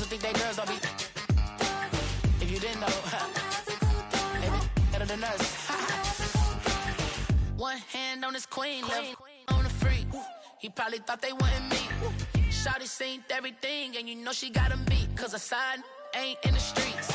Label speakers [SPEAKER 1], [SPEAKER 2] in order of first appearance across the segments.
[SPEAKER 1] Think they girls don't be. If you didn't know, they be better than us. One hand on his queen, left on the freak. He probably thought they wanted me. Shawty seen everything, and you know she got him beat. Cause her side ain't in the streets.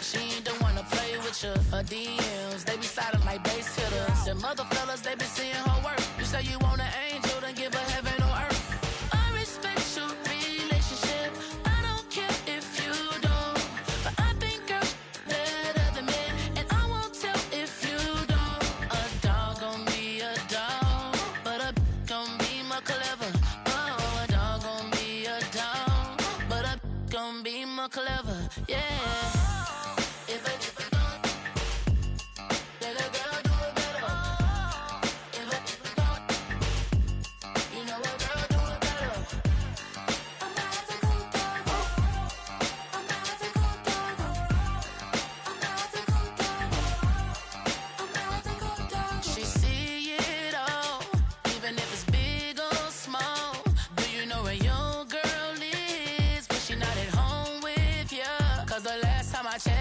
[SPEAKER 1] She ain't the one to play with you. Her DMs, they be silent like bass hitters. The mother fellas, they be seeing her work. You say you want an angel, then give her heaven on earth. I respect your relationship. I don't care if you don't. But I think girls better than men. And I won't tell if you don't. A dog gon' be a dog, but a gon' be more clever. Oh, a dog gon' be a dog, but a gon' be more clever. Yeah.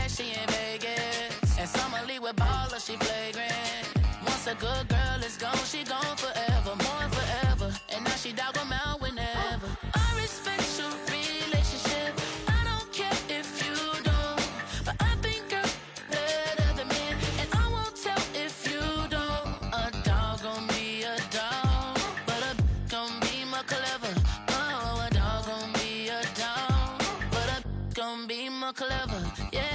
[SPEAKER 1] She in Vegas, and Summer Lee with Baller, she flagrant. Once a good girl is gone, she gone forever, more than forever. And now she dog 'em out whenever. I respect your relationship. I don't care if you don't, but I think girls better than men. And I won't tell if you don't. A dog gon' be a dog, but a gon' be more clever. Oh, a dog gon' be a dog, but a gon' be more clever. Yeah.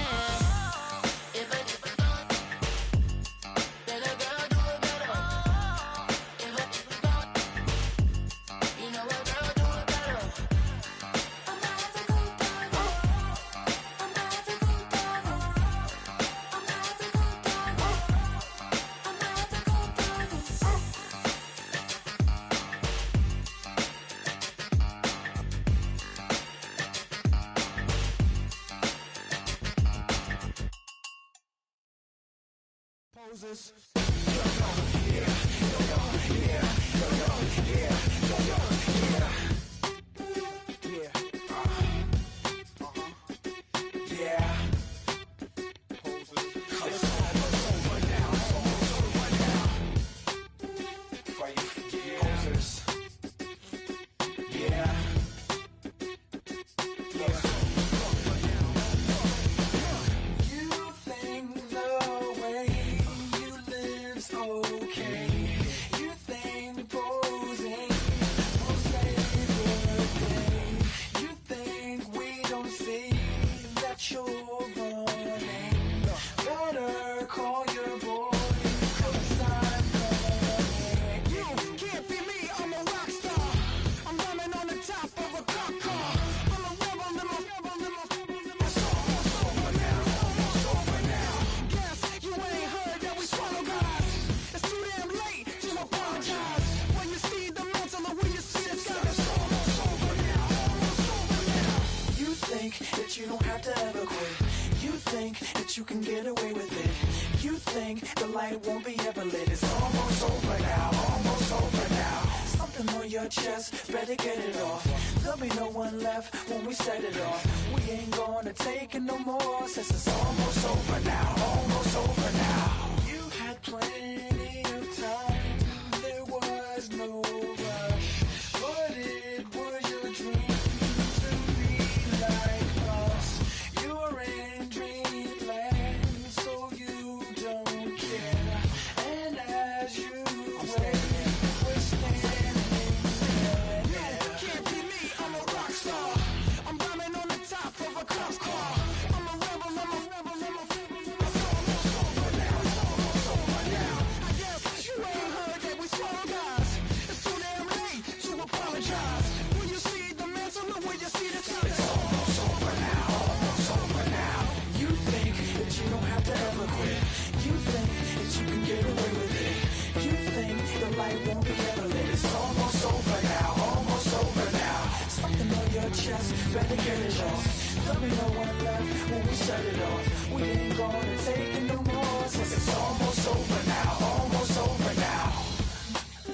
[SPEAKER 2] Better get it off.
[SPEAKER 1] There'll be no one left when we shut it off. We ain't gonna take it no more, 'cause it's almost over now, almost over now.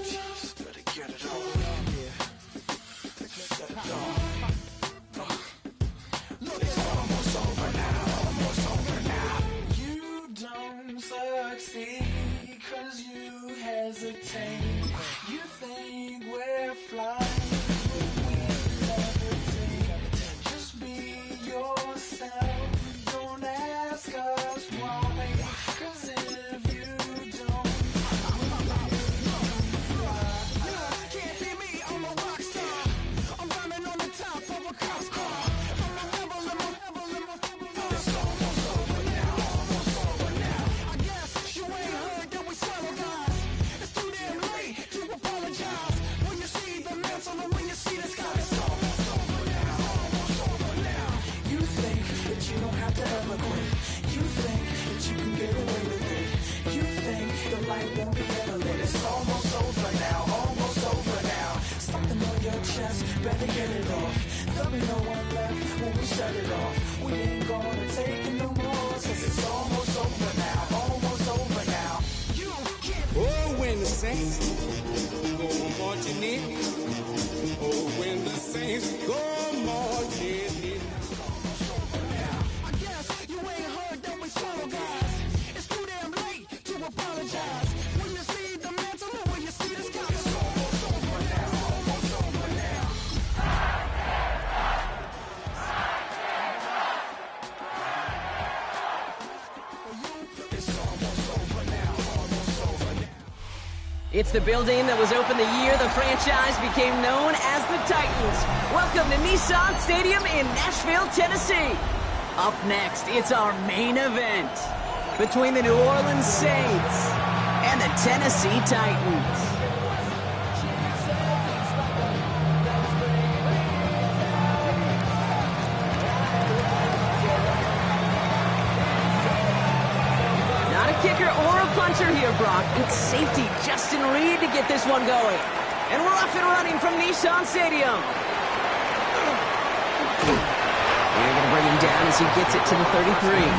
[SPEAKER 1] Just gotta get it on. Yeah. Shut it off. Look, it's almost over now, almost over now. You don't succeed 'cause you hesitate. You think we're flying, we levitate. Just be yourself, don't ask us why. 'Cause if you don't, can't hear me, I'm a rock star. I'm running on the top of a cop's car. I'm a rebel, I'm a rebel, I'm a rebel. It's almost over now, almost over now. I guess you ain't heard that we swallow guys. It's too damn late to apologize. When you see the mantle and when you see the sky, it's almost over now, almost over now. You think that you don't have to ever quit. You think that you can get away with it. You think the light won't be ever lit. It's almost over now, almost over now. Something on your chest, better get it off. There'll be no one left when we shut it off. We ain't gonna take it no more, 'cause it's almost over now, almost over now. You can't.
[SPEAKER 2] Oh, when the saints go marching in. Oh, when the saints go marching in.
[SPEAKER 1] I guess you ain't heard that we swallow guys. It's too damn late to apologize. When you see the mantle or when you see the sky, it's almost over now, almost over now. It's almost over now, almost over now.
[SPEAKER 3] It's the building that was opened the year the franchise became known as the Titans. Welcome to Nissan Stadium in Nashville, Tennessee. Up next, it's our main event between the New Orleans Saints and the Tennessee Titans. Not a kicker or a puncher here, Brock. It's safety Justin Reed to get this one going. And we're off and running from Nissan Stadium. They're going to bring him down as he gets it to the 33.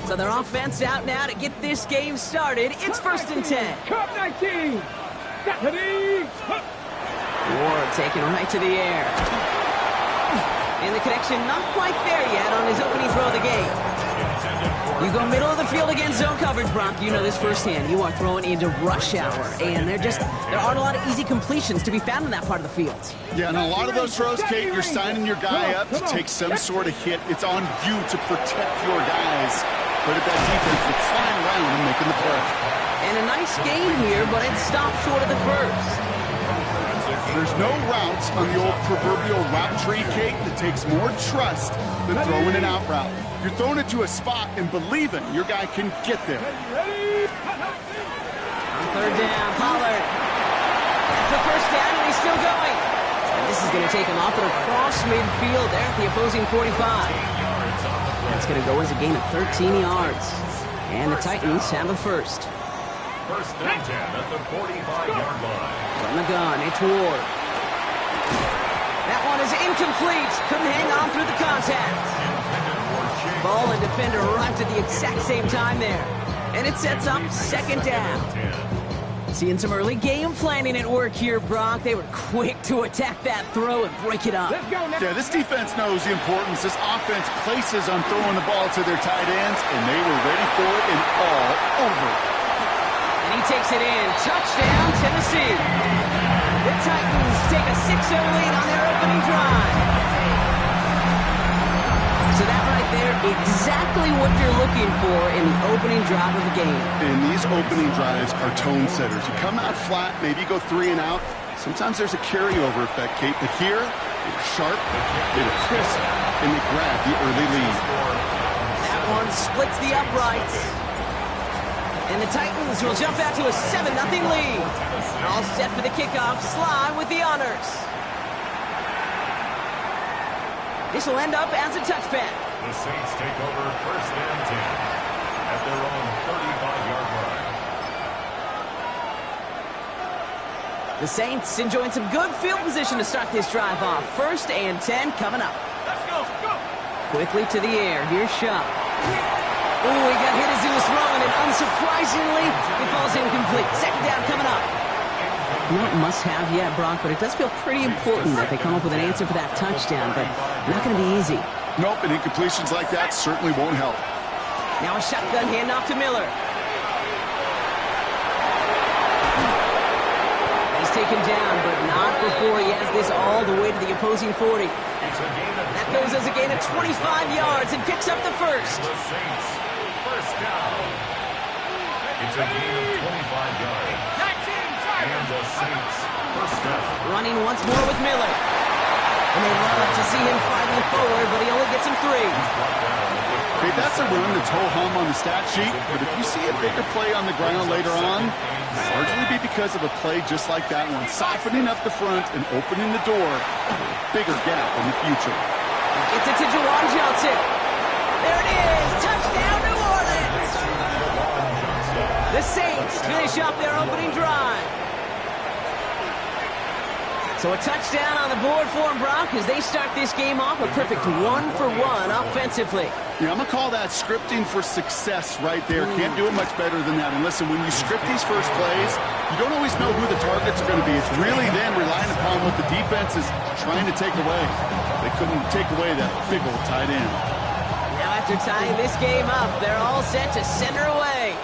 [SPEAKER 3] So their offense out now to get this game started. It's 1st and 10.
[SPEAKER 4] Cup 19! Stephanie!
[SPEAKER 3] Ward taken right to the air. And the connection not quite there yet on his opening throw of the game. You go middle of the field against zone coverage, Brock. You know this firsthand. You are throwing into rush hour. And there aren't a lot of easy completions to be found in that part of the field.
[SPEAKER 5] Yeah, and a lot of those throws, Kate, you're signing your guy up to take some sort of hit. It's on you to protect your guys. But at that defense, it's flying around and making the play.
[SPEAKER 3] And a nice gain here, but it stopped short of the first.
[SPEAKER 5] There's no routes on the old proverbial route tree, Kate, that takes more trust than throwing an out route. You're throwing it to a spot and believing your guy can get there.
[SPEAKER 3] On 3rd down, Pollard. That's the 1st down, and he's still going. And this is going to take him off and across midfield there at the opposing 45. That's going to go as a gain of 13 yards. And the Titans have a first.
[SPEAKER 6] 1st and 10 at the 45-yard line.
[SPEAKER 3] From the gun, it's Ward. That one is incomplete. Couldn't hang on through the contact. Ball and defender arrived at the exact same time there. And it sets up 2nd down. Seeing some early game planning at work here, Brock. They were quick to attack that throw and break it up.
[SPEAKER 5] Yeah, this defense knows the importance this offense places on throwing the ball to their tight ends, and they were ready for it and all over.
[SPEAKER 3] And he takes it in. Touchdown, Tennessee. The Titans take a 6-0 lead on their opening drive. So that right there, exactly what you're looking for in the opening drive of the game.
[SPEAKER 5] And these opening drives are tone setters. You come out flat, maybe you go 3 and out. Sometimes there's a carryover effect, Kate. But here, they were sharp, they were crisp, and they grabbed the early lead.
[SPEAKER 3] That one splits the uprights. And the Titans will jump out to a 7-0 lead. All set for the kickoff. Sly with the honors. This will end up as a touchback.
[SPEAKER 6] The Saints take over 1st and 10 at their own 35-yard line.
[SPEAKER 3] The Saints enjoying some good field position to start this drive off. 1st and 10 coming up.
[SPEAKER 4] Let's go, go.
[SPEAKER 3] Quickly to the air. Here's Shuck. Oh, he got hit as he was throwing, and unsurprisingly, it falls incomplete. 2nd down coming up. Not must-have yet, Brock, but it does feel pretty important that they come up with an answer for that touchdown, but not going to be easy.
[SPEAKER 5] Nope, and incompletions like that certainly won't help.
[SPEAKER 3] Now a shotgun handoff to Miller. He's taken down, but not before he has this all the way to the opposing 40. That goes as a gain of 25 yards and picks up the first.
[SPEAKER 6] The Saints, 1st down. It's a gain of 25 yards. And the Saints, 1st down.
[SPEAKER 3] Running once more with Miller. And they love to see him fighting forward, but he only gets him 3.
[SPEAKER 5] Okay, that's a run that's ho-hum on the stat sheet, but if you see a bigger play on the ground later on, it'll largely be because of a play just like that one, softening up the front and opening the door, bigger gap in the future.
[SPEAKER 3] Gets it to Juwan Johnson. There it is. Touchdown, New Orleans. The Saints finish up their opening drive. So a touchdown on the board for them, Brock, as they start this game off a perfect 1-for-1 offensively.
[SPEAKER 5] Yeah, I'm going to call that scripting for success right there. Can't do it much better than that. And listen, when you script these first plays, you don't always know who the targets are going to be. It's really then relying upon what the defense is trying to take away. They couldn't take away that big old tight end.
[SPEAKER 3] Now after tying this game up, they're all set to center away.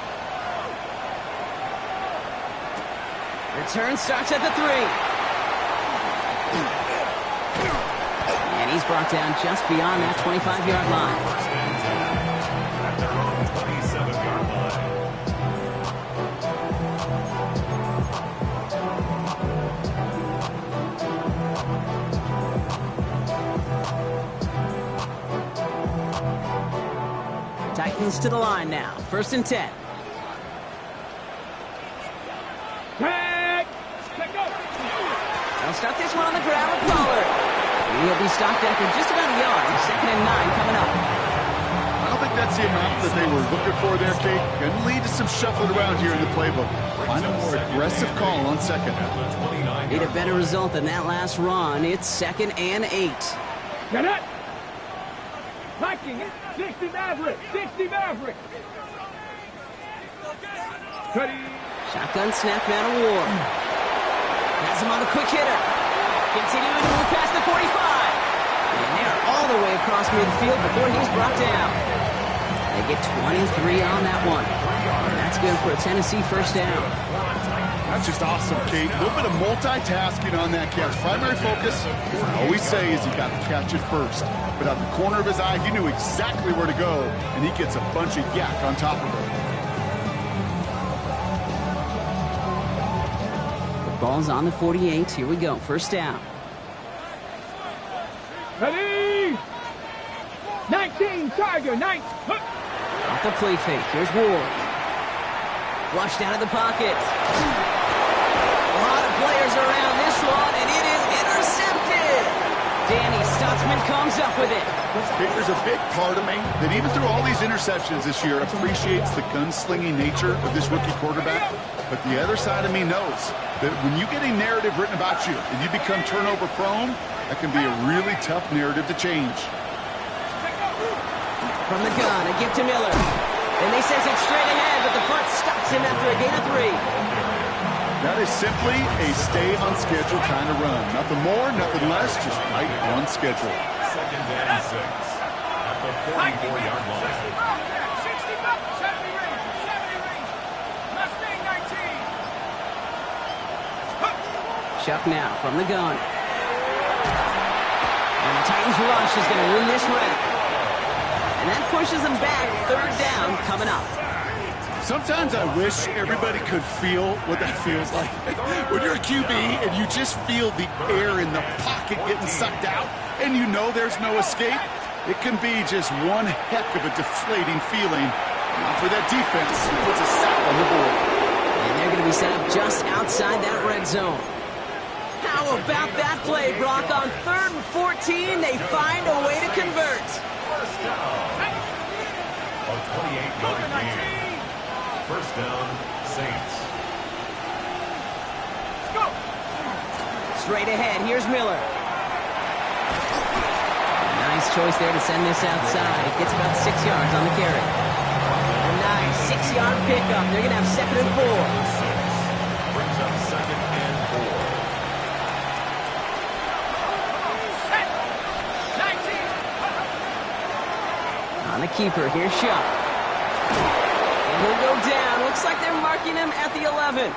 [SPEAKER 3] Return starts at the 3. And he's brought down just beyond that 25-yard line.
[SPEAKER 6] At their own 27-yard line.
[SPEAKER 3] Titans to the line now. 1st and 10. They'll start this one on the ground with Pollard. He'll be stopped after just about a yard. 2nd and 9 coming up.
[SPEAKER 5] I don't think that's the amount that they were looking for there, Kate. Going to lead to some shuffling around here in the playbook. Find a more aggressive call on 2nd.
[SPEAKER 3] Need a better result than that last run. It's 2nd and 8.
[SPEAKER 4] Get it. Blocking it. 60 Maverick. 60 Maverick. Cuddy.
[SPEAKER 3] Shotgun snap out of Ward. Has him on the quick hitter. Continuing to move past the 45. And they're all the way across midfield before he's brought down. They get 23 on that one. And that's good for a Tennessee 1st down.
[SPEAKER 5] That's just awesome, Kate. A little bit of multitasking on that catch. Primary focus, as I always say, is you got to catch it first. But out the corner of his eye, he knew exactly where to go, and he gets a bunch of yak on top of it.
[SPEAKER 3] Ball's on the 48. Here we go. 1st down.
[SPEAKER 4] Ready. 19 Tiger. 9.
[SPEAKER 3] Off the play fake. Here's Ward. Flushed out of the pocket. A lot of players around this one, and it is intercepted. Danny Stutzman comes up with it.
[SPEAKER 5] There's a big part of me that even through all these interceptions this year appreciates the gunslinging nature of this rookie quarterback. But the other side of me knows that when you get a narrative written about you and you become turnover prone, that can be a really tough narrative to change.
[SPEAKER 3] From the gun, a gift to Miller. And they send it straight ahead, but the front stops him after a gain of 3.
[SPEAKER 5] That is simply a stay on schedule kind of run. Nothing more, nothing less, just right on schedule.
[SPEAKER 6] 2nd and 6 at the 44-yard line.
[SPEAKER 4] 60 70 range. 70 range. Mustang 19.
[SPEAKER 3] Shuck now from the gun. And the Titans rush is going to win this wreck. And that pushes them back. 3rd down coming up.
[SPEAKER 5] Sometimes I wish everybody could feel what that feels like. When you're a QB and you just feel the air in the pocket getting sucked out and you know there's no escape, it can be just one heck of a deflating feeling. Now for that defense, it puts a sack on the board.
[SPEAKER 3] And they're going to be set up just outside that red zone. How about that play, Brock? On 3rd and 14, they find a way to convert.
[SPEAKER 6] First down. A 28-yard gain. First down, Saints.
[SPEAKER 3] Straight ahead, here's Miller. Nice choice there to send this outside. It gets about 6 yards on the carry. A nice 6-yard pickup. They're going to have 2nd and 4.
[SPEAKER 6] Brings up 2nd and 4.
[SPEAKER 3] On the keeper, here's Shuck. And he'll go down. Looks like they're marking him at the 11.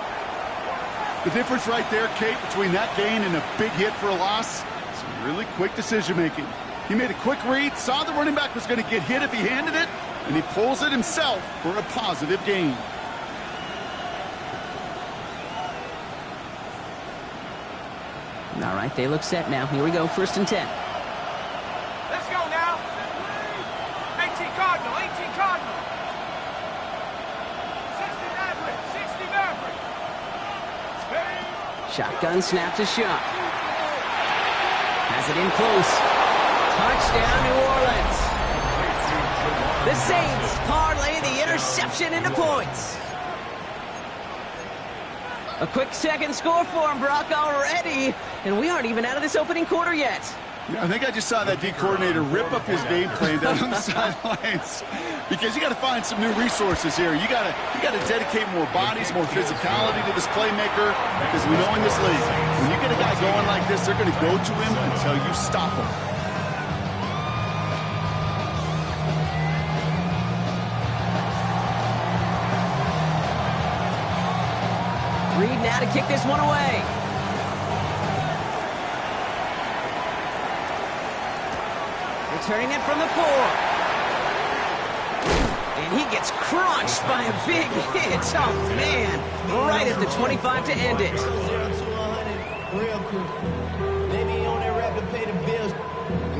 [SPEAKER 5] The difference right there, Kate, between that gain and a big hit for a loss, some really quick decision-making. He made a quick read, saw the running back was going to get hit if he handed it, and he pulls it himself for a positive gain.
[SPEAKER 3] All right, they look set now. Here we go, 1st and 10.
[SPEAKER 4] Let's go now. 18 Cardinal, 18 Cardinal. 60 Maverick, 60 Maverick.
[SPEAKER 3] Shotgun snap to Shuck. Has it in close. Touchdown, New Orleans. The Saints parlay the interception into points. A quick second score for him, Brock, already. And we aren't even out of this opening quarter yet.
[SPEAKER 5] Yeah, I think I just saw that D coordinator rip up his game plan down on the sidelines, because you got to find some new resources here. You got to dedicate more bodies, more physicality to this playmaker, because we know in this league, when you get a guy going like this, they're going to go to him until you stop him.
[SPEAKER 3] Reed now to kick this one away. Returning it from the 4. And he gets crunched by a big hit. Oh, man. Right at the 25 to end it.
[SPEAKER 7] Real quick. Maybe on that rap to pay the bills.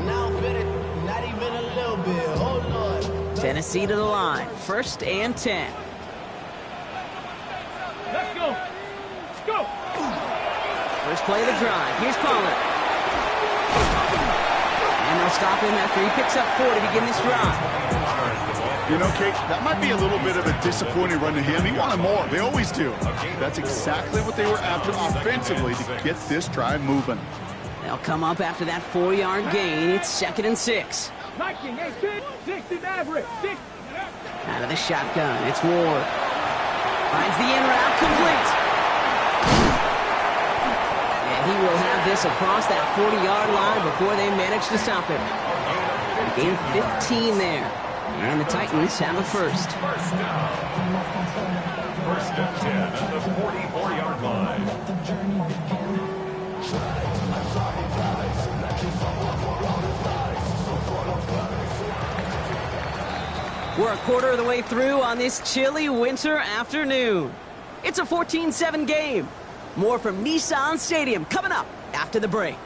[SPEAKER 7] Now I'm finished. Not even a little bit. Oh, Lord.
[SPEAKER 3] Tennessee to the line. 1st and 10.
[SPEAKER 4] Let's go. Let's go.
[SPEAKER 3] First play of the drive. Here's Pollard. And they'll stop him after he picks up 4 to begin this drive.
[SPEAKER 5] You know, Kate, that might be a little bit of a disappointing run to him. He wanted more. They always do. That's exactly what they were after offensively to get this drive moving.
[SPEAKER 3] They'll come up after that 4-yard gain. It's 2nd and 6.
[SPEAKER 4] 19, 18, 60 Maverick, 60.
[SPEAKER 3] Out of the shotgun, it's Ward. Finds the in route, complete. And he will have this across that 40-yard line before they manage to stop him. A gain of 15 there. And the Titans have a first.
[SPEAKER 6] First down. 1st and 10 at the 44-yard line.
[SPEAKER 3] We're a quarter of the way through on this chilly winter afternoon. It's a 14-7 game. More from Nissan Stadium coming up after the break.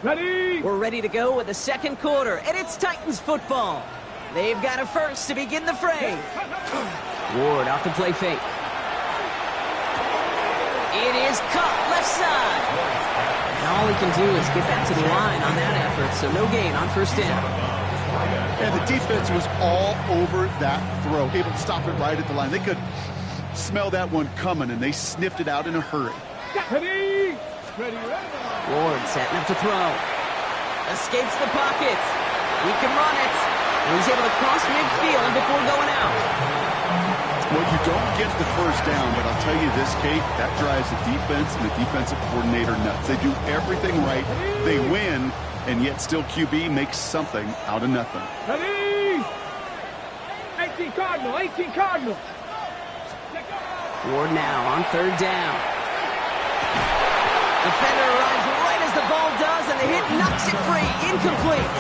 [SPEAKER 4] Ready?
[SPEAKER 3] We're ready to go with the 2nd quarter, and it's Titans football. They've got a first to begin the fray. Ward off the play fake. It is caught left side. And all he can do is get back to the line on that effort, so no gain on 1st down.
[SPEAKER 5] And the defense was all over that throw, able to stop it right at the line. They could smell that one coming, and they sniffed it out in a hurry.
[SPEAKER 4] Ready? Ready, ready.
[SPEAKER 3] Ward setting up to throw. Escapes the pocket. He can run it. And he's able to cross midfield before going out.
[SPEAKER 5] Well, you don't get the 1st down, but I'll tell you this, Kate, that drives the defense and the defensive coordinator nuts. They do everything right. They win, and yet still QB makes something out of nothing.
[SPEAKER 4] Ready? 18 Cardinal, 18 Cardinal.
[SPEAKER 3] Ward now on 3rd down. Defender arrives right as the ball does, and the hit knocks it free. Incomplete.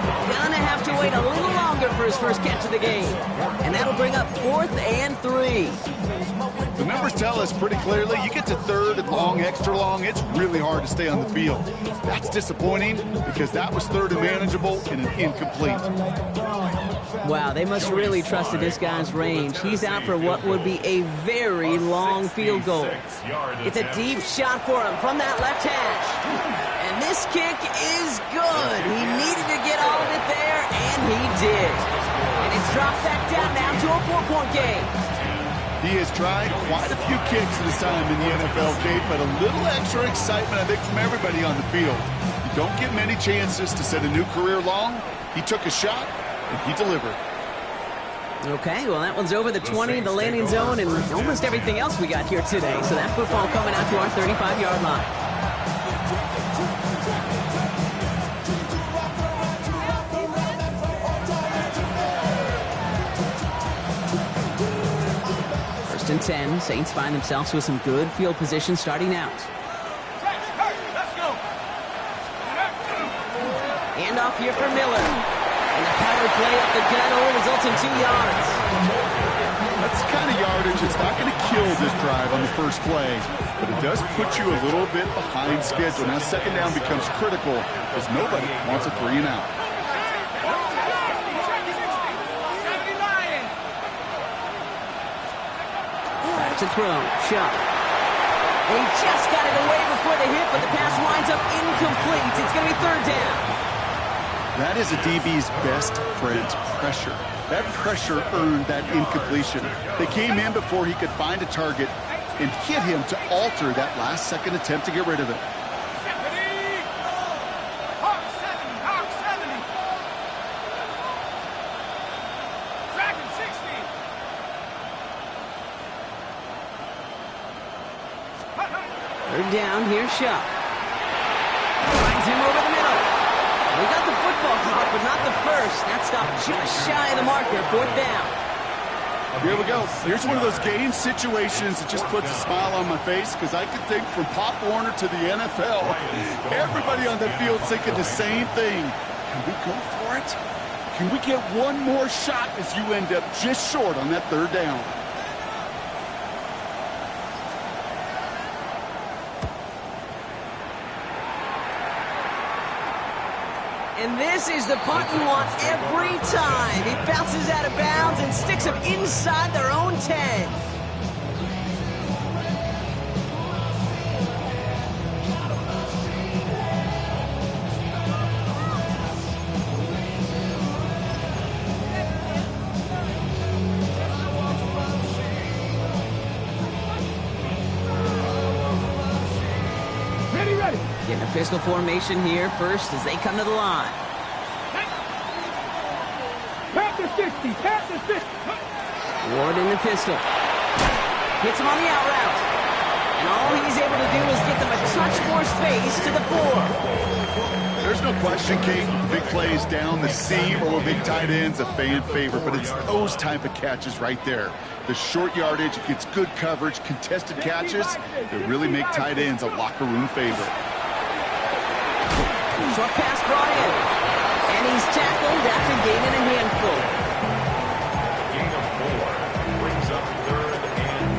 [SPEAKER 3] Gonna have to wait a little longer for his first catch of the game. And that'll bring up 4th and 3.
[SPEAKER 5] The numbers tell us pretty clearly, you get to 3rd and long, extra long, it's really hard to stay on the field. That's disappointing because that was 3rd and manageable and an incomplete.
[SPEAKER 3] Wow, they must have really trusted this guy's range. He's out for what would be a very long field goal. It's a deep shot for him from that left hash. And this kick is good. He needed to get all of it there, and he did. And it's dropped back down now to a 4-point game.
[SPEAKER 5] He has tried quite a few kicks in his time in the NFL, Kate, but a little extra excitement, I think, from everybody on the field. You don't get many chances to set a new career long. He took a shot, and he delivered.
[SPEAKER 3] Okay, well, that one's over the 20, the landing zone, and almost everything else we got here today. So that football coming out to our 35-yard line. First and 10, Saints find themselves with some good field position starting out. Handoff here for Miller. And the power play up the gut only results in 2 yards.
[SPEAKER 5] That's the kind of yardage that's not going to kill this drive on the first play, but it does put you a little bit behind schedule. Now, 2nd down becomes critical because nobody wants a 3 and out.
[SPEAKER 3] Back to throw. Shuck. He just got it away before the hit, but the pass winds up incomplete. It's going to be 3rd down.
[SPEAKER 5] That is a DB's best friend, pressure. That pressure earned that incompletion. They came in before he could find a target and hit him to alter that last-second attempt to get rid of it.
[SPEAKER 3] Third down, here's Shuck. Finds him over the middle. We got the football caught, but not the first. That stopped just shy of the marker. 4th down.
[SPEAKER 5] Here we go. Here's one of those game situations that just puts a smile on my face because I can think from Pop Warner to the NFL, everybody on the field thinking the same thing. Can we go for it? Can we get one more shot as you end up just short on that 3rd down?
[SPEAKER 3] And this is the punt you want every time. He bounces out of bounds and sticks them inside their own 10.
[SPEAKER 4] Ready.
[SPEAKER 3] Getting a pistol formation here first as they come to the line.
[SPEAKER 4] Panther 60, Panther 50.
[SPEAKER 3] Ward in the pistol. Hits him on the out route. And all he's able to do is get them a touch more space to the 4.
[SPEAKER 5] There's no question, Kate, big plays down the seam or big tight ends a fan favorite, but it's those type of catches right there. The short yardage, it gets good coverage, contested catches that really make tight ends a locker room favorite.
[SPEAKER 3] Short pass brought in. And he's tackled after gaining a handful.
[SPEAKER 6] Gain of 4 brings up 3rd and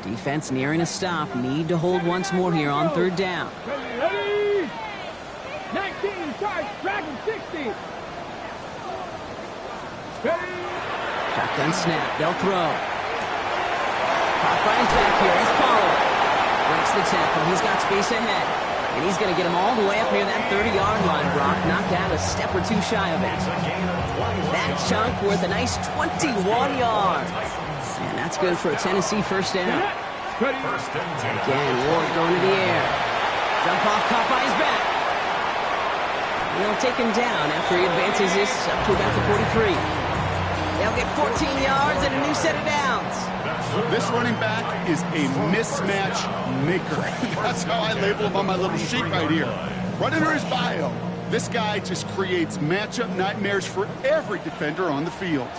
[SPEAKER 6] 4.
[SPEAKER 3] Defense nearing a stop. Need to hold once more here on 3rd down.
[SPEAKER 4] Ready. 19, charge, Dragon 60. Ready.
[SPEAKER 3] Shotgun snap. They'll throw. Popeye's back here. It's Pollard. Breaks the tackle. He's got space ahead. And he's going to get him all the way up near that 30-yard line, Brock. Knocked out a step or 2 shy of it. That chunk worth a nice 21 yards. And that's good for a Tennessee 1st down. Again, Ward going to the air. Jump off Popeye's back. And they'll take him down after he advances this up to about the 43. They'll get 14 yards and a new set of downs.
[SPEAKER 5] This running back is a mismatch maker. That's how I label him on my little sheet right here. Right under his bio, this guy just creates matchup nightmares for every defender on the field.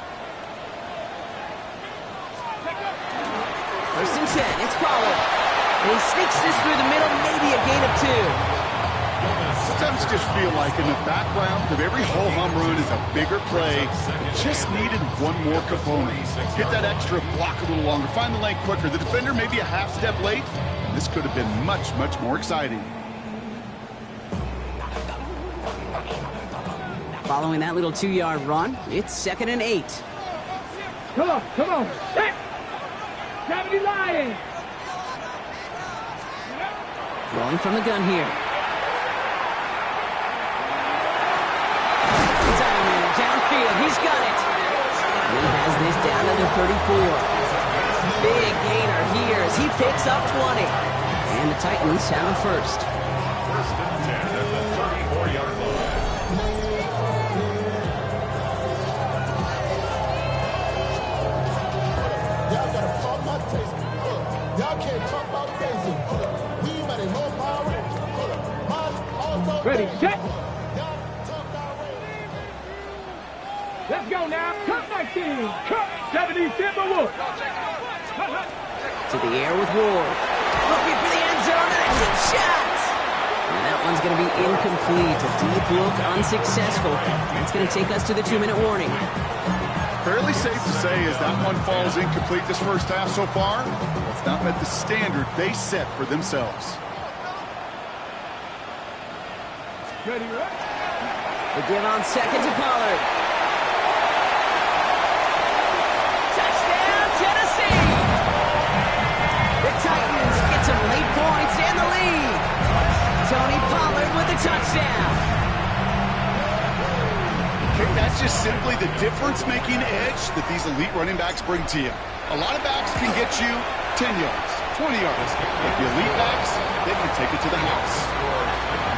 [SPEAKER 3] First and 10, it's Pollard. And he sneaks this through the middle, maybe a gain of 2.
[SPEAKER 5] Sometimes you just feel like in the background of every ho-hum run is a bigger play. Just needed one more component. Hit that extra block a little longer. Find the lane quicker. The defender may be a half step late. And this could have been much, much more exciting.
[SPEAKER 3] Following that little 2-yard run, it's 2nd and 8.
[SPEAKER 4] Come on, come on. Hey! 70 Lions!
[SPEAKER 3] Rolling from the gun here. Downfield, he's got it. And he has this down to the 34. Big gainer here as he picks up 20. And the Titans have a first.
[SPEAKER 6] First and 10 at the 34-yard line.
[SPEAKER 8] Y'all gotta pump my taste. Y'all can't talk about basic. We ready, more power.
[SPEAKER 4] Ready, set. Let's go now. Cut my team. Cut 70 Timberwolves.
[SPEAKER 3] To the air with Ward. Looking for the end zone and a deep shot. And that one's going to be incomplete. A deep look, unsuccessful. That's going to take us to the 2-minute warning.
[SPEAKER 5] Fairly safe to say as that one falls incomplete this first half so far, it's not met the standard they set for themselves.
[SPEAKER 4] Ready, right?
[SPEAKER 3] The give on second to Pollard. Titans get some late points and the lead. Tony Pollard with the touchdown.
[SPEAKER 5] Okay, that's just simply the difference-making edge that these elite running backs bring to you. A lot of backs can get you 10 yards, 20 yards. But the elite backs, they can take it to the house.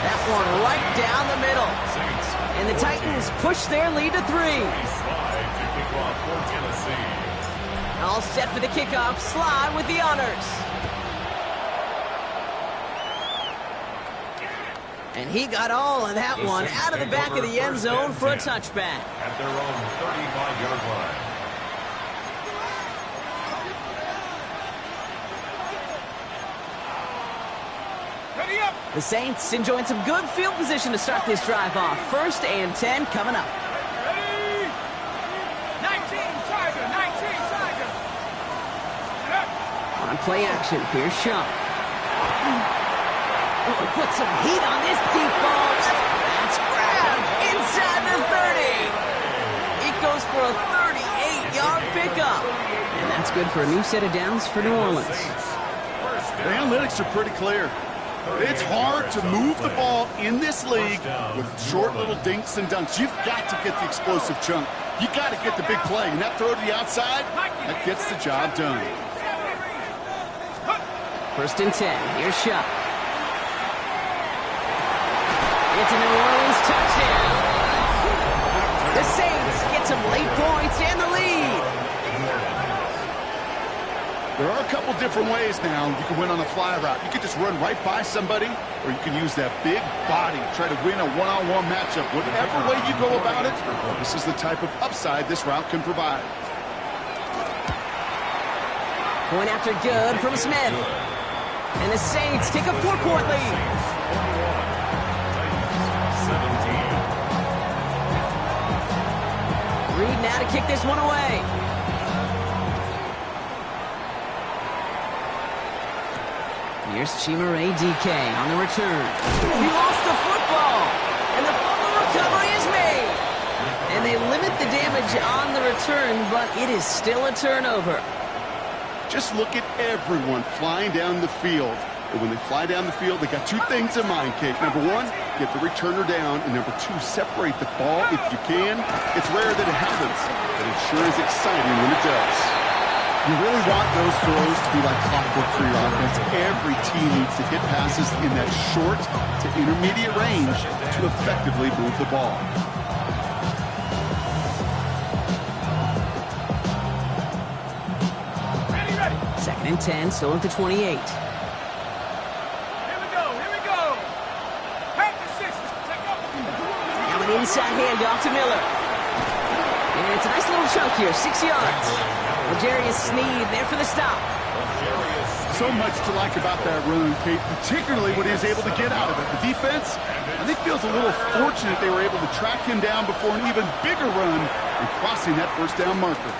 [SPEAKER 3] That one right down the middle. And the Titans push their lead to 3.
[SPEAKER 6] Slide to kick off for Tennessee.
[SPEAKER 3] All set for the kickoff. Slide with the honors. And he got all of that one out of the back of the end zone for a touchback.
[SPEAKER 6] At their own 35-yard line.
[SPEAKER 4] Ready up.
[SPEAKER 3] The Saints enjoying some good field position to start this drive off. 1st and 10 coming up.
[SPEAKER 4] Ready. 19 Tiger, 19 Tiger.
[SPEAKER 3] On play action, here's Shaw. Oh, put some heat on this deep ball. That's grabbed inside the 30. It goes for a 38-yard pickup. And that's good for a new set of downs for New Orleans.
[SPEAKER 5] The analytics are pretty clear. It's hard to move the ball in this league with short little dinks and dunks. You've got to get the explosive chunk. You got to get the big play. And that throw to the outside, that gets the job done.
[SPEAKER 3] 1st and 10. Here's Shaw. It's a New Orleans touchdown. The Saints get some late points and the lead.
[SPEAKER 5] There are a couple different ways now you can win on a fly route. You can just run right by somebody, or you can use that big body, try to win a one-on-one matchup. Whatever way you go about it, this is the type of upside this route can provide.
[SPEAKER 3] Point after good from Smith. And the Saints take a 4-point lead. Reed now to kick this one away. Here's Chimere DK on the return. He lost the football, and the fumble recovery is made. And they limit the damage on the return, but it is still a turnover.
[SPEAKER 5] Just look at everyone flying down the field. And when they fly down the field, they got 2 things in mind, Kate. Number 1, get the returner down. And number 2, separate the ball if you can. It's rare that it happens, but it sure is exciting when it does. You really want those throws to be like clockwork for your offense. Every team needs to hit passes in that short to intermediate range to effectively move the ball.
[SPEAKER 4] Ready.
[SPEAKER 3] 2nd and 10, still at the 28. Inside handoff to Miller. And it's a nice little chunk here, 6 yards. L'Jarius Sneed there for the stop.
[SPEAKER 5] so much to like about that run, Kate, particularly what he was able to get out of it. The defense, I think, feels a little fortunate they were able to track him down before an even bigger run and crossing that first down marker.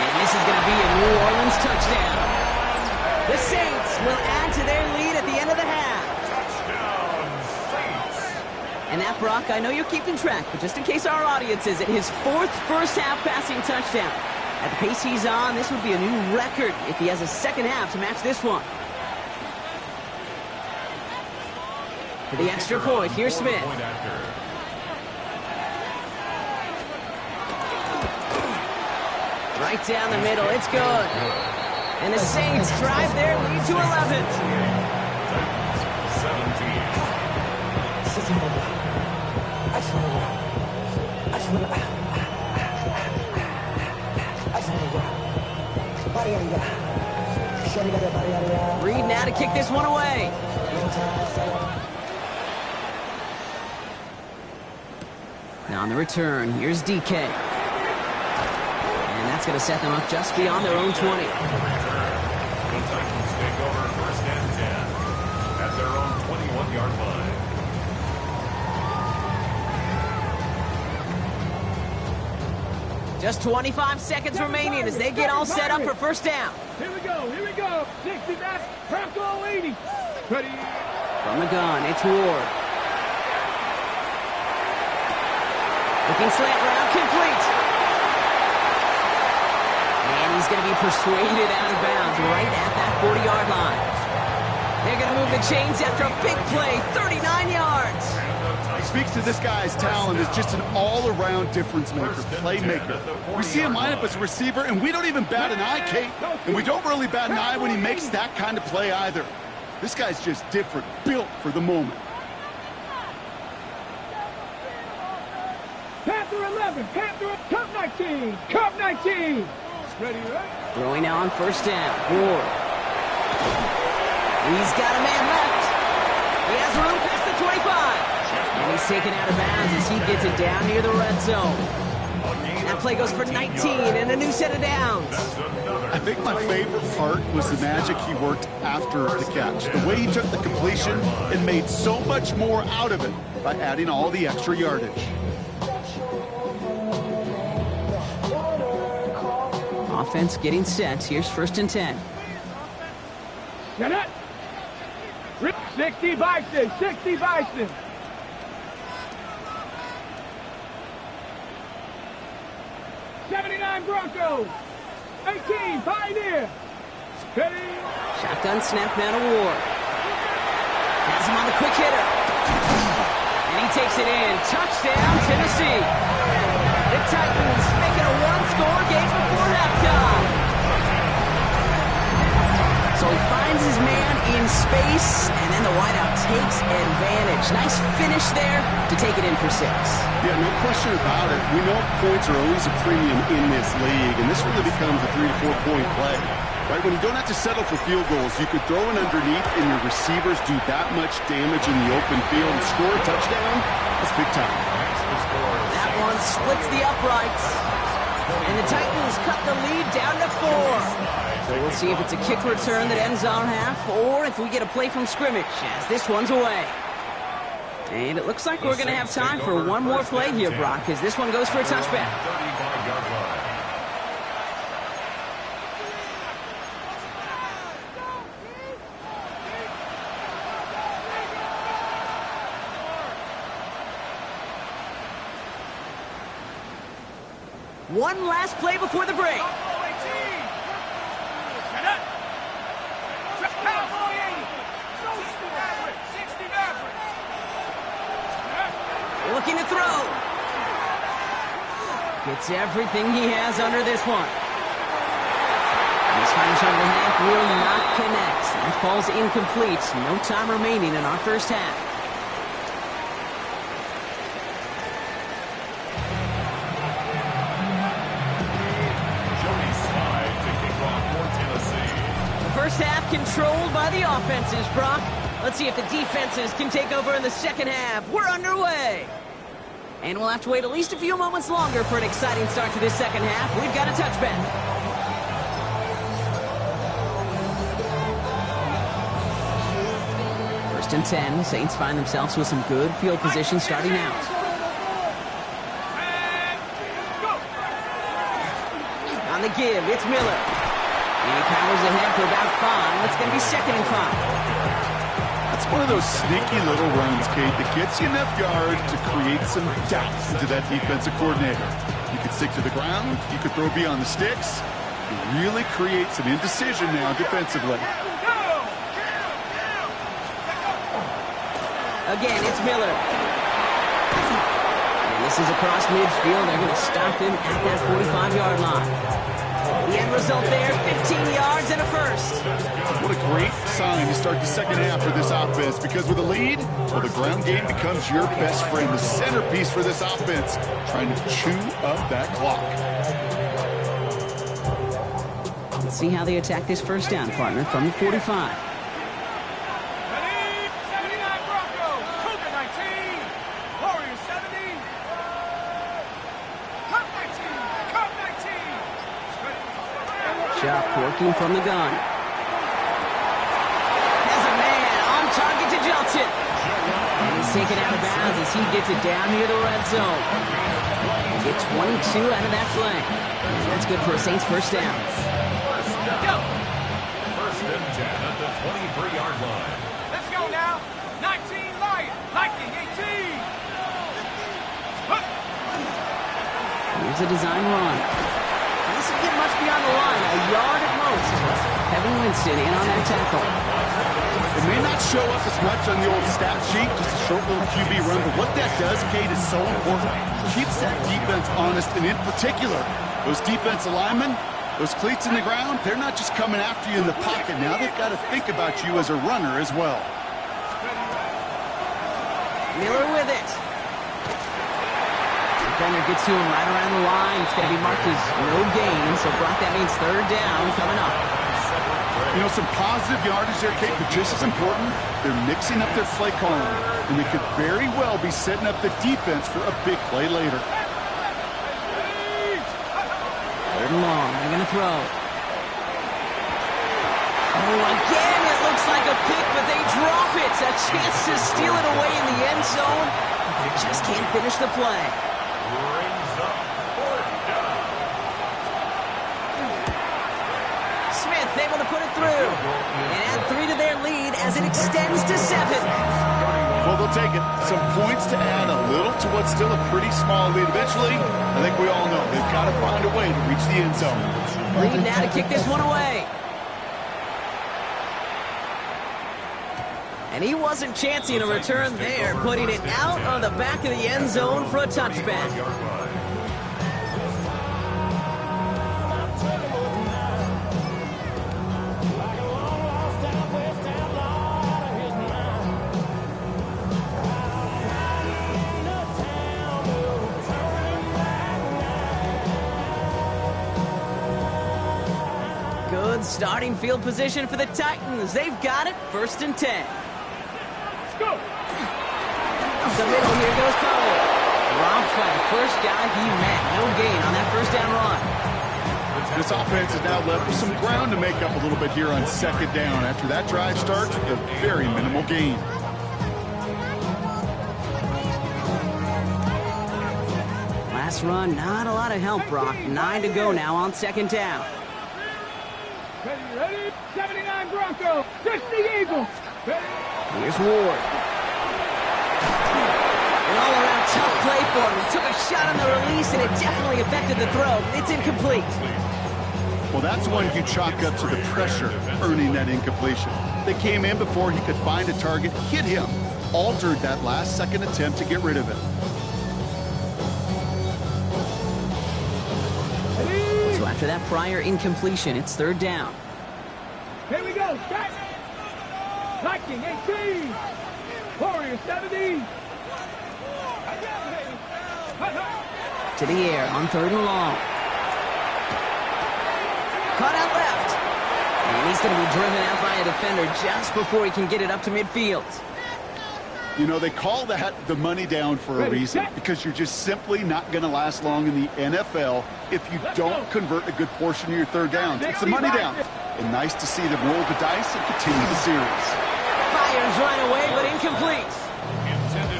[SPEAKER 3] And this is going to be a New Orleans touchdown. The Saints will add to their lead at the end of the half. And that, Brock, I know you're keeping track, but just in case our audience isn't, his 4th first-half passing touchdown. At the pace he's on, this would be a new record if he has a second half to match this one. For the extra point, here's Smith. Right down the middle, it's good. And the Saints drive their lead to 11. 17. Reed now to kick this one away. Now on the return, here's DK. And that's going to set them up just beyond their own 20.
[SPEAKER 6] The Titans take over 1st and 10 at their own 21-yard line.
[SPEAKER 3] Just 25 seconds remaining as they get all set up for first down.
[SPEAKER 4] Here we go, 60 back, Bronco 80. Ready.
[SPEAKER 3] From the gun, it's Ward. Looking slant route, complete. And he's going to be persuaded out of bounds right at that 40-yard line. They're going to move the chains after a big play, 39 yards.
[SPEAKER 5] Speaks to this guy's talent as just an all-around difference maker, playmaker. We see him line up as a receiver, and we don't even bat an eye, Kate. And we don't really bat an eye when he makes that kind of play either. This guy's just different, built for the moment.
[SPEAKER 4] Panther 11, Panther, Cup 19, Cup 19. Ready, right?
[SPEAKER 3] Throwing now on first down, Ward. He's got a man left. He has room past the 25. And he's taken out of bounds as he gets it down near the red zone. That play goes for 19 and a new set of downs.
[SPEAKER 5] I think my favorite part was the magic he worked after the catch. The way he took the completion and made so much more out of it by adding all the extra yardage.
[SPEAKER 3] Offense getting set. Here's 1st and 10.
[SPEAKER 4] Get it. 60 Bison, 60 Bison. Broncos. 18, Pioneer. Ready.
[SPEAKER 3] Shotgun snap now to Ward. Has him on the quick hitter. And he takes it in. Touchdown, Tennessee. The Titans making a one-score game before halftime. So he finds his man in space, and then the wideout takes advantage. Nice finish there to take it in for 6.
[SPEAKER 5] Yeah, no question about it. We know points are always a premium in this league, and this really becomes a 3 to 4 point play. Right, when you don't have to settle for field goals, you could throw it underneath, and your receivers do that much damage in the open field and score a touchdown. That's big time.
[SPEAKER 3] That one splits the uprights, and the Titans cut the lead down to 4. So we'll see if it's a kick return that ends our half, or if we get a play from scrimmage, as this one's away. And it looks like we're going to have time for one more play here, Brock, as this one goes for a touchback.
[SPEAKER 6] 35-yard line.
[SPEAKER 3] One last play before the break. Looking to throw. Gets everything he has under this one. This final shot of the half will not connect. That falls incomplete. No time remaining in our first half.
[SPEAKER 6] Jody Slide to kick off for Tennessee.
[SPEAKER 3] The first half controlled by the offenses, Brock. Let's see if the defenses can take over in the second half. We're underway. And we'll have to wait at least a few moments longer for an exciting start to this second half. We've got a touchback. First and 10. Saints find themselves with some good field position starting out. On the give, it's Miller. He powers ahead for about 5. It's going to be 2nd and 5.
[SPEAKER 5] That's one of those sneaky little runs, Kate, that gets you enough yards to create some doubt into that defensive coordinator. You could stick to the ground. You could throw beyond the sticks. It really creates an indecision now defensively.
[SPEAKER 3] Again, it's Miller. And this is across midfield. They're going to stop him at that 45-yard line. The end result there, 15 yards and a first.
[SPEAKER 5] What a great sign to start the second half for this offense, because with a lead, well, the ground game becomes your best friend, the centerpiece for this offense, trying to chew up that clock.
[SPEAKER 3] Let's see how they attack this first down, partner, from the 45. Sharp working from the gun. Has a man on target to Johnson. And he's taken out of bounds as he gets it down near the red zone. Get 22 out of that play. That's good for a Saints first down.
[SPEAKER 6] First and 10 at the 23-yard line.
[SPEAKER 4] Let's go now. 19 Lion. Lightning 18.
[SPEAKER 3] Here's a design run. This will get much beyond the line, a yard at most. Kevin Winston in on that tackle.
[SPEAKER 5] It may not show up as much on the old stat sheet, just a short little QB run, but what that does, Kate, is so important. It keeps that defense honest, and in particular, those defensive linemen, those cleats in the ground, they're not just coming after you in the pocket. Now they've got to think about you as a runner as well.
[SPEAKER 3] Miller with it. Defender gets to him right around the line. It's going to be marked as no gain, so Brock, that means third down coming up.
[SPEAKER 5] You know, some positive yardage there, Kate, but just as important, they're mixing up their play calling, and they could very well be setting up the defense for a big play later.
[SPEAKER 3] Third and long. They're going to throw. Oh, again, it looks like a pick, but they drop it. A chance to steal it away in the end zone. They just can't finish the play.
[SPEAKER 6] Brings up 4th down.
[SPEAKER 3] Smith able to put it through and add 3 to their lead as it extends to 7.
[SPEAKER 5] Well, they'll take it. Some points to add a little to what's still a pretty small lead. Eventually, I think we all know they've got to find a way to reach the end zone.
[SPEAKER 3] Lead now to kick this one away. And he wasn't chancing a return there, putting it out on the back of the end zone for a touchback. Good starting field position for the Titans. They've got it, 1st and 10.
[SPEAKER 4] Go.
[SPEAKER 3] The middle, here goes Powell. Dropped by the first guy he met. No gain on that first down run.
[SPEAKER 5] This offense is now left with some ground to make up a little bit here on 2nd down. After that drive starts with a very minimal gain.
[SPEAKER 3] Last run, not a lot of help, Brock. 9 to go now on 2nd down.
[SPEAKER 4] Ready? 79 Broncos. 60 Eagles. Ready?
[SPEAKER 3] Here's Ward. An all-around tough play for him. He took a shot on the release, and it definitely affected the throw. It's incomplete.
[SPEAKER 5] Well, that's one you chalk up to the pressure earning that incompletion. They came in before he could find a target, hit him, altered that last-second attempt to get rid of it.
[SPEAKER 3] So after that prior incompletion, it's 3rd down.
[SPEAKER 4] Here we go. Back. Lightning 18. Warriors 70.
[SPEAKER 3] To the air on 3rd and long. Caught out left. And he's going to be driven out by a defender just before he can get it up to midfield.
[SPEAKER 5] You know, they call that the money down for a reason, because you're just simply not going to last long in the NFL if you don't convert a good portion of your 3rd downs. It's the money down. And nice to see them roll the dice and continue the series.
[SPEAKER 3] 5 Fires right away, but incomplete.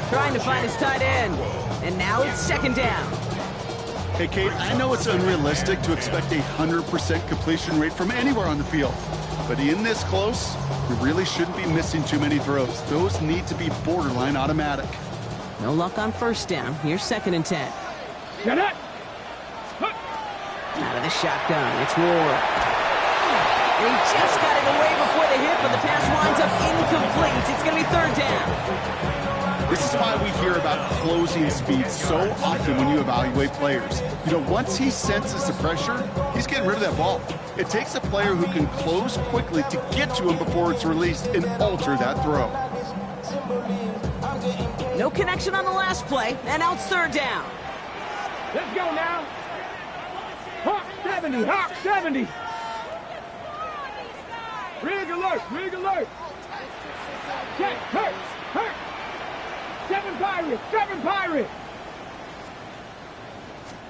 [SPEAKER 3] Trying to find his tight end. And now it's second down.
[SPEAKER 5] Hey, Kate, I know it's unrealistic to expect a 100% completion rate from anywhere on the field. But in this close, you really shouldn't be missing too many throws. Those need to be borderline automatic.
[SPEAKER 3] No luck on first down. Here's 2nd and 10.
[SPEAKER 4] Get it!
[SPEAKER 3] Out of the shotgun, it's Ward. And he just got it away before the hit, but the pass winds up incomplete. It's going to be 3rd down.
[SPEAKER 5] This is why we hear about closing speed so often when you evaluate players. You know, once he senses the pressure, he's getting rid of that ball. It takes a player who can close quickly to get to him before it's released and alter that throw.
[SPEAKER 3] No connection on the last play, and now it's 3rd down.
[SPEAKER 4] Let's go now. Hawk 70, Hawk 70. Rig alert, rig alert. Check, hurt, hurt. 7 Pirates, 7 Pirates.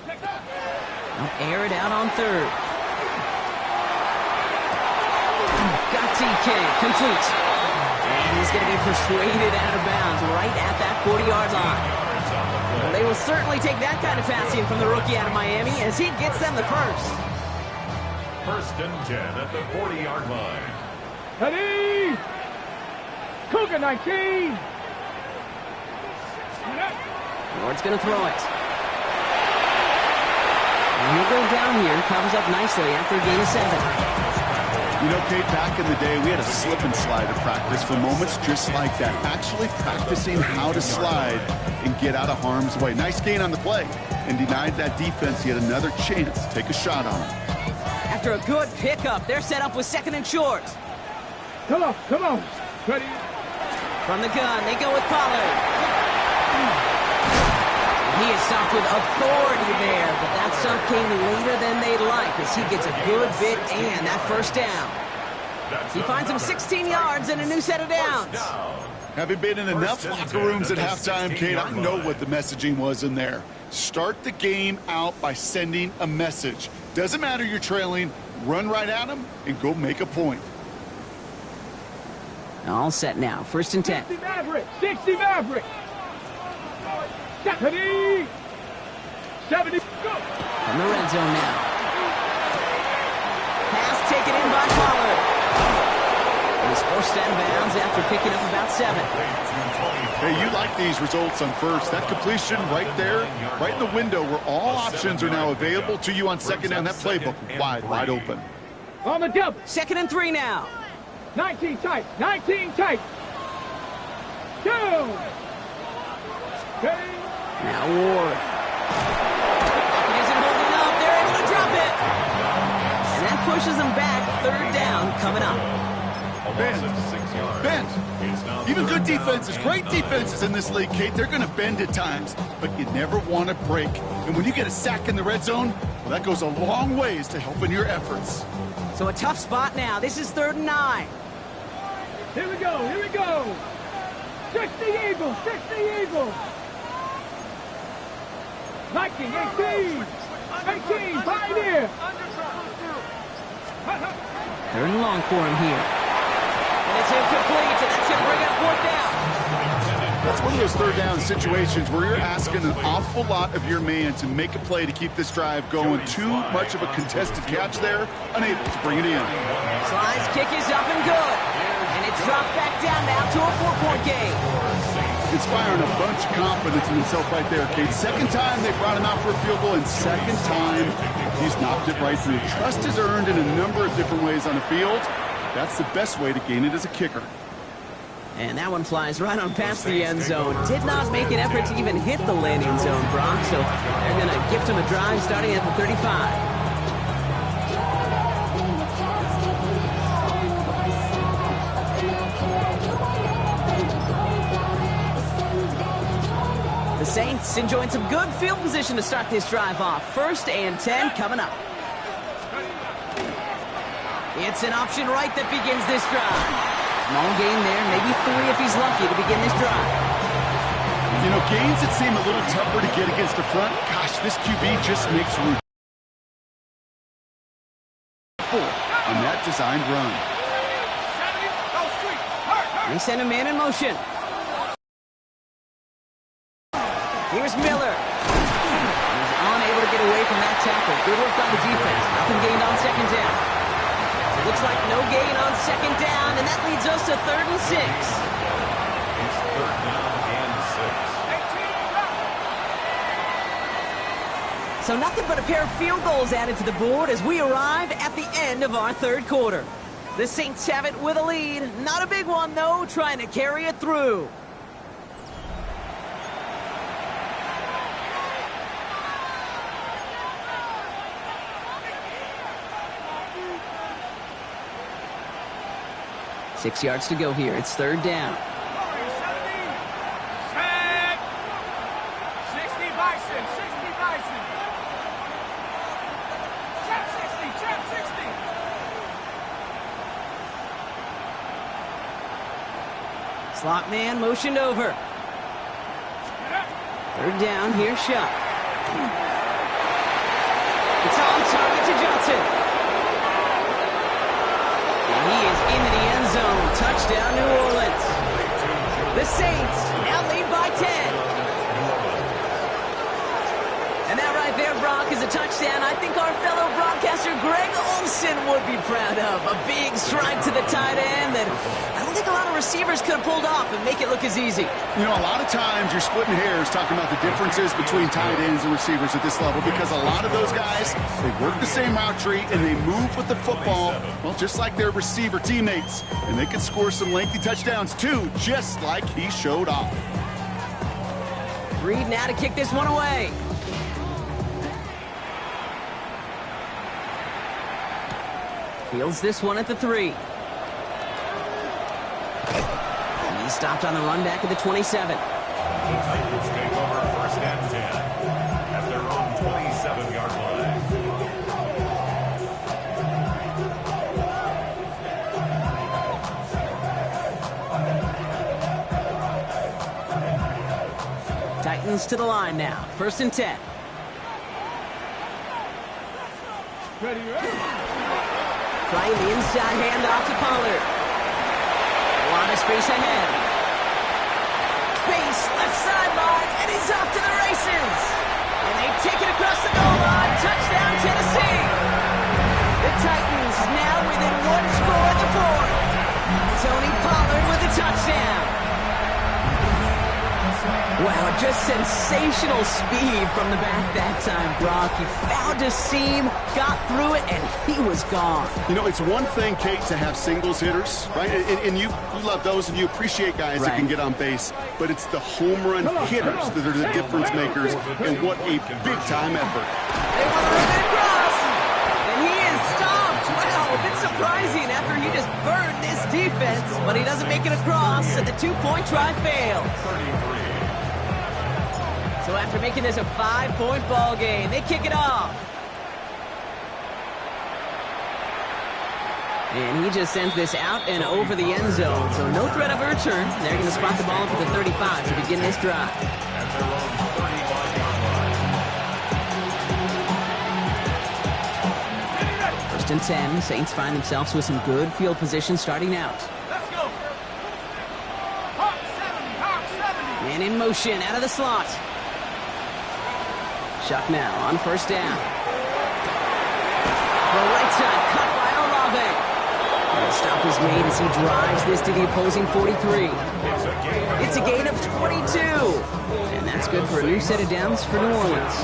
[SPEAKER 3] They'll air it out on 3rd. Got TK, complete. And he's going to be persuaded out of bounds right at that 40-yard line. Well, they will certainly take that kind of passing from the rookie out of Miami as he gets them the first.
[SPEAKER 6] 1st and 10 at the 40-yard line.
[SPEAKER 4] Ready? Cougar 19.
[SPEAKER 3] Ward's going to throw it. And he'll go down here, covers up nicely after a gain of 7.
[SPEAKER 5] You know, Kate, back in the day, we had a slip and slide at practice for moments just like that. Actually practicing how to slide and get out of harm's way. Nice gain on the play, and denied that defense yet another chance to take a shot on him.
[SPEAKER 3] After a good pickup, they're set up with 2nd and short.
[SPEAKER 4] Come on, come on. Ready?
[SPEAKER 3] From the gun, they go with Pollard. He is stopped with authority there, but that stop came later than they'd like as he gets a good bit and that 1st down. He finds him 16 yards and a new set of downs.
[SPEAKER 5] Having been in enough locker rooms at halftime, Kate, I know what the messaging was in there. Start the game out by sending a message. Doesn't matter you're trailing, run right at him and go make a point.
[SPEAKER 3] All set now, 1st and 10.
[SPEAKER 4] 60 Maverick, 60 Maverick. 70. 70, go.
[SPEAKER 3] From the red zone now. Pass taken in by Pollard. And he's forced out of bounds after picking up about 7.
[SPEAKER 5] Hey, you like these results on first. That completion right there, right in the window where all options are now available to you on 2nd down. That playbook wide open.
[SPEAKER 4] On the double.
[SPEAKER 3] 2nd and 3 now.
[SPEAKER 4] 19 tight, 19 tight. 2. Okay.
[SPEAKER 3] Now Ward. It isn't holding up. They're able to drop it. And that pushes them back. 3rd down coming up.
[SPEAKER 5] Bend. Even good defenses, great defenses in this league, Kate, they're going to bend at times. But you never want to break. And when you get a sack in the red zone, well, that goes a long ways to helping your efforts.
[SPEAKER 3] So a tough spot now. This is 3rd and 9.
[SPEAKER 4] Here we go, here we go. 60 Eagles, 60 Eagles. 19, 18, 18, Pioneer.
[SPEAKER 3] 3rd and long for him here. And it's incomplete, and that's going to bring up 4th down.
[SPEAKER 5] That's one of those 3rd down situations where you're asking an awful lot of your man to make a play to keep this drive going. Too much of a contested catch there, unable to bring it in.
[SPEAKER 3] Slide's kick is up and good. And it's dropped back down now to a 4-point game.
[SPEAKER 5] Inspiring a bunch of confidence in himself right there, Kate. 2nd time they brought him out for a field goal, and 2nd time he's knocked it right through. Trust is earned in a number of different ways on the field. That's the best way to gain it as a kicker.
[SPEAKER 3] And that one flies right on past the end zone. Did not make an effort to even hit the landing zone, Brock, so they're going to gift him a drive starting at the 35. The Saints enjoying some good field position to start this drive off. 1st and 10 coming up. It's an option right that begins this drive. Small gain there, maybe 3 if he's lucky to begin this drive.
[SPEAKER 5] You know, gains that seem a little tougher to get against the front. Gosh, this QB just makes room on that designed run.
[SPEAKER 3] They send a man in motion. Here's Miller. He's unable to get away from that tackle. Good work by the defense. Nothing gained on second down. It looks like no gain on second down, and that leads us to 3rd and 6.
[SPEAKER 6] It's 3rd down and 6.
[SPEAKER 3] So nothing but a pair of field goals added to the board as we arrive at the end of our 3rd quarter. The Saints have it with a lead. Not a big one, though, trying to carry it through. Six yards to go here. It's 3rd down.
[SPEAKER 4] Set. 60 Bison. 60 Bison. Trap 60. Trap 60.
[SPEAKER 3] Slot man motioned over. 3rd down. Here's Shuck. It's on target to Johnson. And he is into the end zone. Touchdown, New Orleans. The Saints now lead by 10. And that right there, Brock, is a touchdown I think our fellow broadcaster Greg Olsen would be proud of. A big strike to the tight end that I don't think a lot of receivers could have pulled off and make it look as easy.
[SPEAKER 5] You know, a lot of times you're splitting hairs talking about the differences between tight ends and receivers at this level because a lot of those guys, they work the same route tree and they move with the football, well, just like their receiver teammates. And they can score some lengthy touchdowns too, just like he showed off.
[SPEAKER 3] Reed now to kick this one away. Fields this one at the 3. He's stopped on the run back at the 27.
[SPEAKER 6] The Titans take over 1st and 10 at their own 27-yard line.
[SPEAKER 3] Titans to the line now. 1st and 10.
[SPEAKER 4] Ready.
[SPEAKER 3] Trying the inside handoff to Pollard. A lot of space ahead. Space, left sideline, and he's off to the races. And they take it across the goal line. Touchdown, Tennessee. The Titans now within 1 score in the 4th. Tony Pollard with a touchdown. Wow, just sensational speed from the back that time, Brock. He found a seam, got through it, and he was gone.
[SPEAKER 5] You know, it's one thing, Kate, to have singles hitters, right? And you love those and you appreciate guys that can get on base. But it's the home run hitters that are the difference makers, and what a big-time effort.
[SPEAKER 3] They want to run it across, and he is stopped. Wow, a bit surprising after he just burned this defense, but he doesn't make it across, and the 2-point try failed.
[SPEAKER 6] 33.
[SPEAKER 3] So after making this a 5-point ball game, they kick it off. And he just sends this out and over the end zone. So no threat of a return. They're going to spot the ball up at the 35 to begin this drive.
[SPEAKER 6] At their own 35-yard line.
[SPEAKER 3] 1st and 10. Saints find themselves with some good field position starting out.
[SPEAKER 4] Let's go. Hawk 70. Hawk 70.
[SPEAKER 3] Man in motion out of the slot. Shuck now on 1st down. The right side cut by Olave. And the stop is made as he drives this to the opposing 43. It's a gain of 22. And that's good for a new set of downs for New Orleans.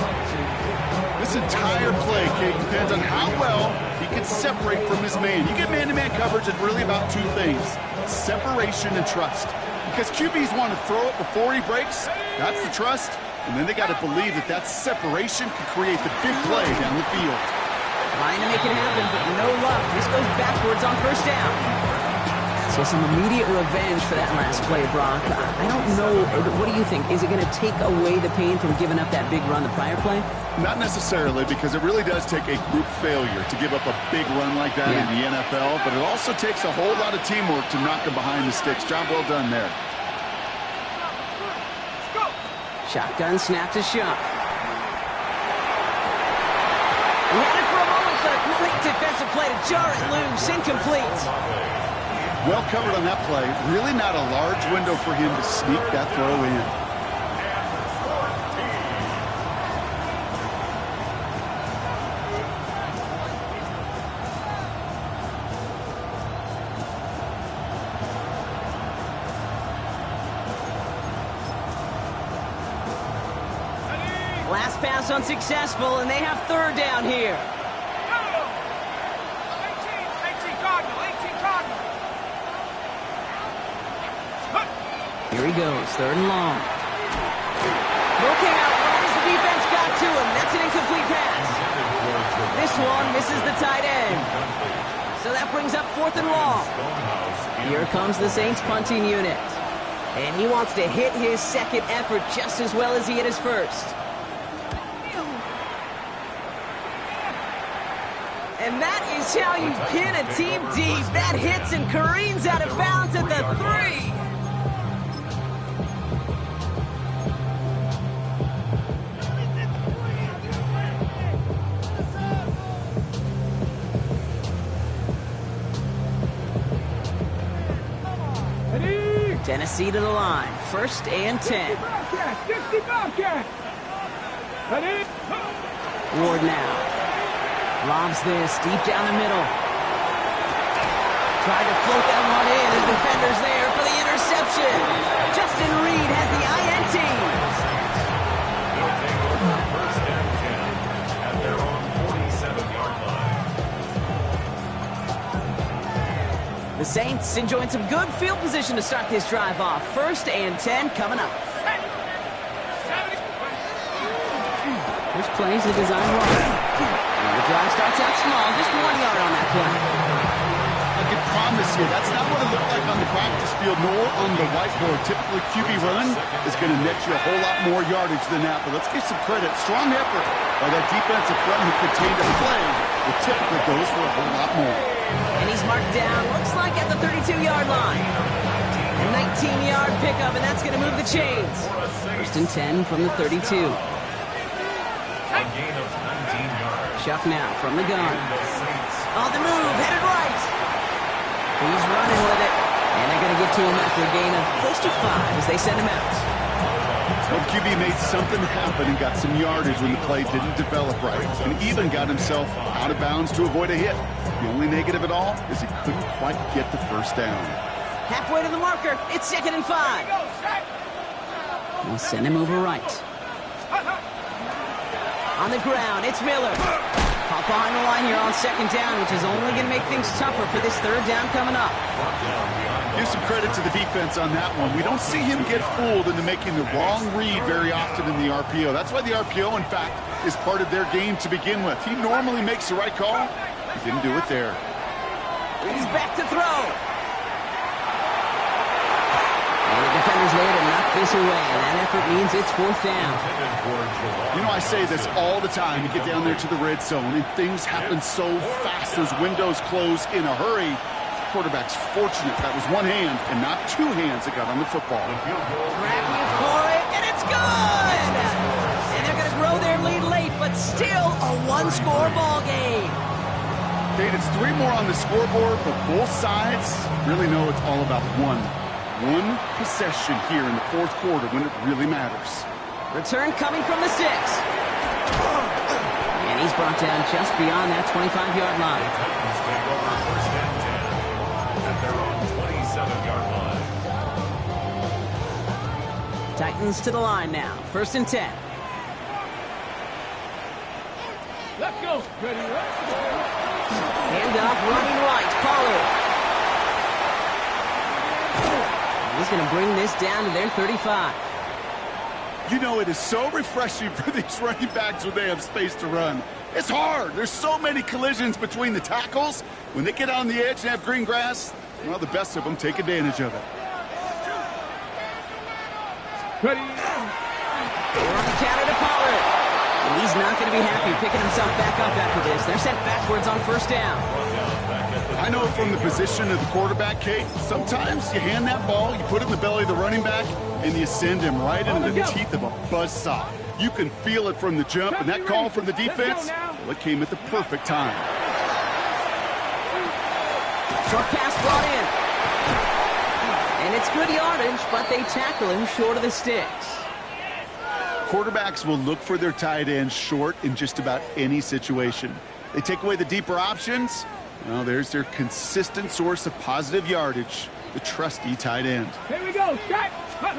[SPEAKER 5] This entire play, Kate, depends on how well he can separate from his man. You get man-to-man coverage, it's really about 2 things: separation and trust. Because QBs want to throw it before he breaks. That's the trust. And then they got to believe that that separation can create the big play down the field.
[SPEAKER 3] Trying to make it happen, but no luck. This goes backwards on 1st down. So some immediate revenge for that last play, Brock. I don't know. What do you think? Is it going to take away the pain from giving up that big run the prior play?
[SPEAKER 5] Not necessarily, because it really does take a group failure to give up a big run like that in the NFL. But it also takes a whole lot of teamwork to knock him behind the sticks. Job well done there.
[SPEAKER 3] Shotgun snap to Shuck. He had it for a moment, but a great defensive play to jar it loose. Incomplete.
[SPEAKER 5] Well covered on that play. Really not a large window for him to sneak that throw in.
[SPEAKER 3] Last pass unsuccessful, and they have third down here.
[SPEAKER 4] 18 Cardinal, 18 Cardinal.
[SPEAKER 3] Here he goes, third and long. Looking out right as the defense got to him. That's an incomplete pass. This one misses the tight end. So that brings up fourth and long. Here comes the Saints punting unit. And he wants to hit his second effort just as well as he hit his first. And that is how you pin a team deep. That hits and careens out of bounds at the 3. Tennessee to the line. First and 10.
[SPEAKER 4] 60 Bobcat.
[SPEAKER 3] Ward now. Lobs this deep down the middle. Tried to float that one in, and defenders there for the interception. Justin Reed has the INT.
[SPEAKER 6] They'll take over first and 10 at their own 47-yard line.
[SPEAKER 3] The Saints enjoying some good field position to start this drive off. First and 10 coming up. This play's a design run. The drive starts out small, just 1 yard on that play.
[SPEAKER 5] I can promise you, that's not what it looked like on the practice field, nor on the whiteboard. Typically, QB run is going to net you a whole lot more yardage than that. But let's give some credit. Strong effort by that defensive front who contained a play that typically goes for a whole lot more.
[SPEAKER 3] And he's marked down, looks like at the 32-yard line. A 19-yard pickup, and that's going to move the chains. First and 10 from the 32.
[SPEAKER 6] A gain of 19 yards.
[SPEAKER 3] Chuck now from the gun.
[SPEAKER 6] The Saints
[SPEAKER 3] On the move, headed right. He's running with it. And they're going to get to him after a gain of close to 5 as they send him out.
[SPEAKER 5] Well, QB made something happen and got some yardage when the play didn't develop right. And even got himself out of bounds to avoid a hit. The only negative at all is he couldn't quite get the first down.
[SPEAKER 3] Halfway to the marker. It's 2nd and 5. He'll send him over right. On the ground, it's Miller. Caught behind the line here on 2nd down, which is only going to make things tougher for this 3rd down coming up.
[SPEAKER 5] Give some credit to the defense on that one. We don't see him get fooled into making the wrong read very often in the RPO. That's why the RPO, in fact, is part of their game to begin with. He normally makes the right call. He didn't do it there.
[SPEAKER 3] He's back to throw. And the defender's there to knock this away, and that effort means it's 4th down.
[SPEAKER 5] You know, I say this all the time. You get down there to the red zone, and things happen so fast. Those windows close in a hurry. The quarterback's fortunate that was one hand and not 2 hands that got on the football.
[SPEAKER 3] Tracking for it, and it's good! And they're going to grow their lead late, but still a 1-score ball game.
[SPEAKER 5] Kate, it's 3 more on the scoreboard, but both sides really know it's all about one possession here in the 4th quarter when it really matters.
[SPEAKER 3] Return coming from the 6. And he's brought down just beyond that 25-yard line.
[SPEAKER 6] Titans take over first and 10 at their own 27-yard line.
[SPEAKER 3] Titans to the line now. First and 10.
[SPEAKER 4] Let's go. Ready,
[SPEAKER 3] Handoff running right. Pollard. He's going to bring this down to their 35.
[SPEAKER 5] You know, it is so refreshing for these running backs when they have space to run. It's hard. There's so many collisions between the tackles. When they get on the edge and have green grass, well, the best of them take advantage of it.
[SPEAKER 4] Ready.
[SPEAKER 3] They're on the counter to Pollard. And he's not going to be happy picking himself back up after this. They're sent backwards on first down.
[SPEAKER 5] I know from the position of the quarterback, Kate, sometimes you hand that ball, you put it in the belly of the running back, and you send him right into the teeth of a buzzsaw. You can feel it from the jump, and that call from the defense, well, it came at the perfect time.
[SPEAKER 3] Short pass brought in. And it's good yardage, but they tackle him short of the sticks.
[SPEAKER 5] Quarterbacks will look for their tight ends short in just about any situation. They take away the deeper options. Well, there's their consistent source of positive yardage, the trusty tight end.
[SPEAKER 4] Here we go, shot.
[SPEAKER 3] On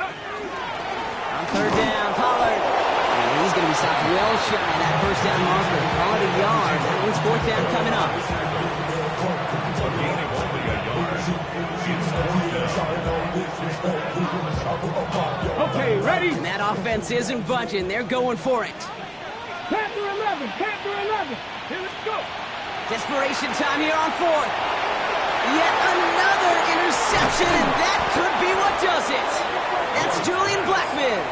[SPEAKER 3] third down, Pollard. And he's going to be stopped well shy of that first down marker. Call it a yard. That one's fourth down coming up.
[SPEAKER 6] A gain of only a yard. It's fourth down.
[SPEAKER 4] Okay, ready?
[SPEAKER 3] And that offense isn't budging. They're going for it.
[SPEAKER 4] Panther 11, Panther 11. Here we go.
[SPEAKER 3] Desperation time here on fourth. Yet another interception, and that could be what does it. That's Julian Blackmon.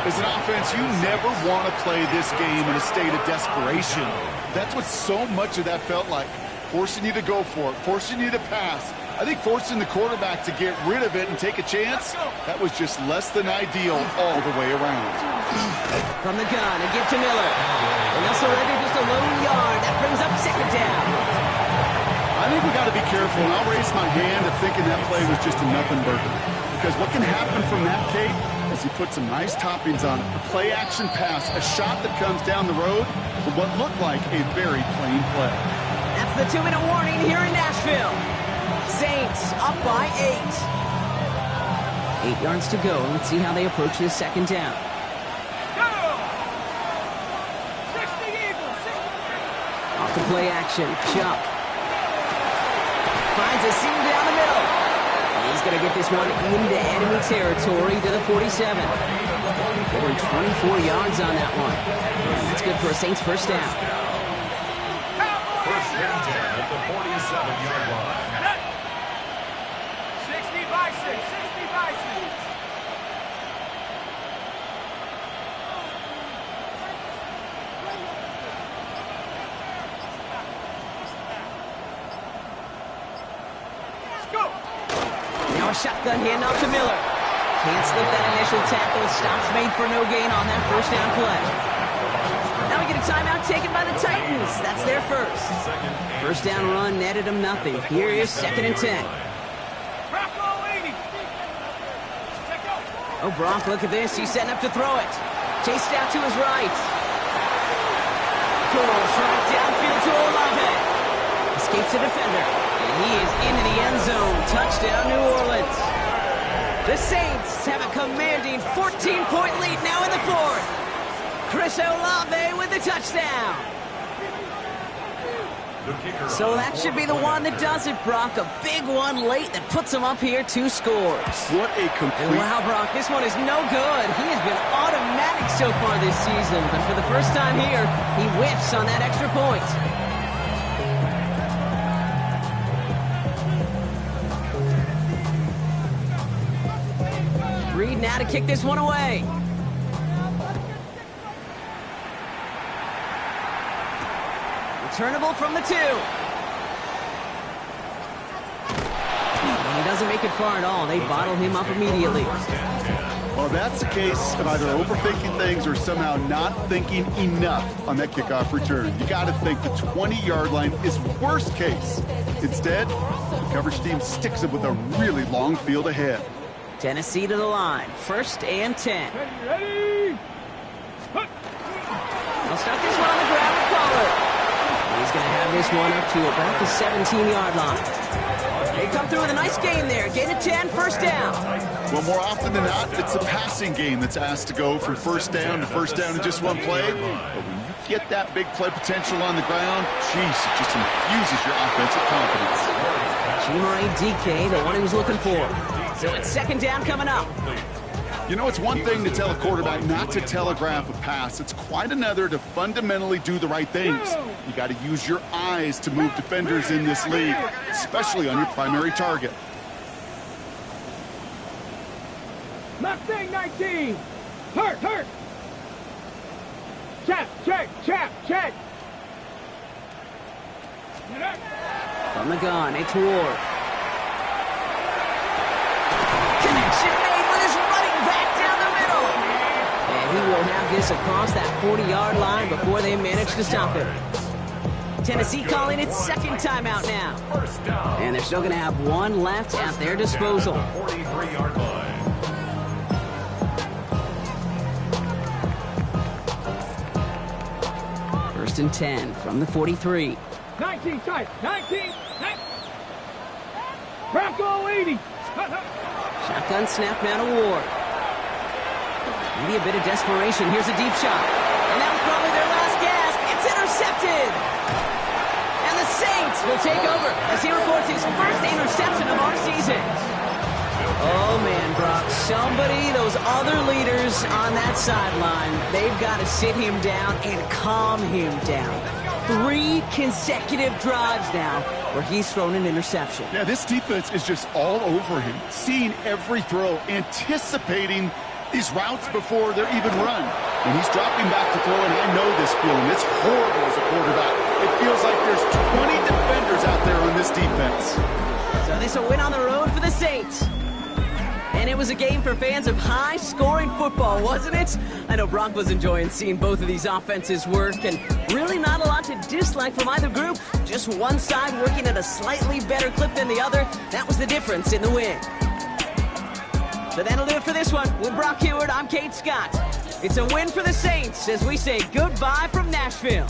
[SPEAKER 5] As an offense, you never want to play this game in a state of desperation. That's what so much of that felt like. Forcing you to go for it, forcing you to pass. I think forcing the quarterback to get rid of it and take a chance, that was just less than ideal all the way around.
[SPEAKER 3] From the gun, a give to Miller. And they'll surrender just a lone yard. That brings up second down.
[SPEAKER 5] I think we got to be careful, and I'll raise my hand of thinking that play was just a nothing burger. Because what can happen from that, Kate, is he put some nice toppings on it. A play-action pass, a shot that comes down the road for what looked like a very plain play.
[SPEAKER 3] That's the 2-minute warning here in Nashville. Saints up by 8. 8 yards to go. Let's see how they approach this second down. Off the play action. Chubb finds a seam down the middle. He's going to get this one into enemy territory to the 47. Over 24 yards on that one. That's good for a Saints first down.
[SPEAKER 6] First and 10 at the 47-yard line.
[SPEAKER 4] 60 by 6, 60 by 6.
[SPEAKER 3] Now a shotgun handoff to Miller. Can't slip that initial tackle. Stops made for no gain on that first down play. Now we get a timeout taken by the Titans. That's their first. First down run netted them nothing. Here is second and 10. Oh, Brock, look at this. He's setting up to throw it. Chased out to his right. Goes right downfield to Olave. Escapes the defender. And he is into the end zone. Touchdown, New Orleans. The Saints have a commanding 14-point lead now in the fourth. Chris Olave with the touchdown. So that should be the one that does it, Brock. A big one late that puts him up here 2 scores.
[SPEAKER 5] What a complete...
[SPEAKER 3] And wow, Brock, this one is no good. He has been automatic so far this season, but for the first time here, he whiffs on that extra point. Reed now to kick this one away. Returnable from the 2. And he doesn't make it far at all. They bottle him up immediately.
[SPEAKER 5] Well, that's a case of either overthinking things or somehow not thinking enough on that kickoff return. You got to think the 20-yard line is worst case. Instead, the coverage team sticks it with a really long field ahead.
[SPEAKER 3] Tennessee to the line. First and 10.
[SPEAKER 4] Ready?
[SPEAKER 3] They'll start this one on the ground with Pollard. He's going to have this one up to about the 17-yard line. They come through with a nice gain there. Gain of 10, first down.
[SPEAKER 5] Well, more often than not, it's a passing game that's asked to go from first down to first down in just one play. But when you get that big play potential on the ground, geez, it just infuses your offensive confidence.
[SPEAKER 3] Chimere Dike, the one he was looking for. So it's second down coming up.
[SPEAKER 5] You know, it's one thing to tell a quarterback not to telegraph a pass. It's quite another to fundamentally do the right things. You got to use your eyes to move defenders in this league, especially on your primary target.
[SPEAKER 4] Mustang 19. Hurt. Check.
[SPEAKER 3] From the gun, it's Ward. Connection made with his running back down the middle. And he will have this across that 40-yard line before they manage to stop it. Tennessee calling its second timeout now.
[SPEAKER 6] First down.
[SPEAKER 3] And they're still going to have one left at their disposal.
[SPEAKER 6] 43-yard line.
[SPEAKER 3] First and 10 from the 43.
[SPEAKER 4] 19 tight. 19. Bronco 80.
[SPEAKER 3] Shotgun snap now to Ward. Maybe a bit of desperation. Here's a deep shot. And that was probably their last gasp. It's intercepted. And the Saints will take over as he records his first interception of our season. Oh, man, Brock. Somebody, those other leaders on that sideline, they've got to sit him down and calm him down. 3 consecutive drives now where he's thrown an interception.
[SPEAKER 5] Yeah, this defense is just all over him, seeing every throw, anticipating these routes before they're even run. And he's dropping back to throw, and I know this feeling. It's horrible as a quarterback. It feels like there's 20 defenders out there on this defense.
[SPEAKER 3] So this a win on the road for the Saints. And it was a game for fans of high-scoring football, wasn't it? I know Brock was enjoying seeing both of these offenses work, and really not a lot to dislike from either group. Just one side working at a slightly better clip than the other. That was the difference in the win. So that'll do it for this one. With Brock Huard, I'm Kate Scott. It's a win for the Saints as we say goodbye from Nashville.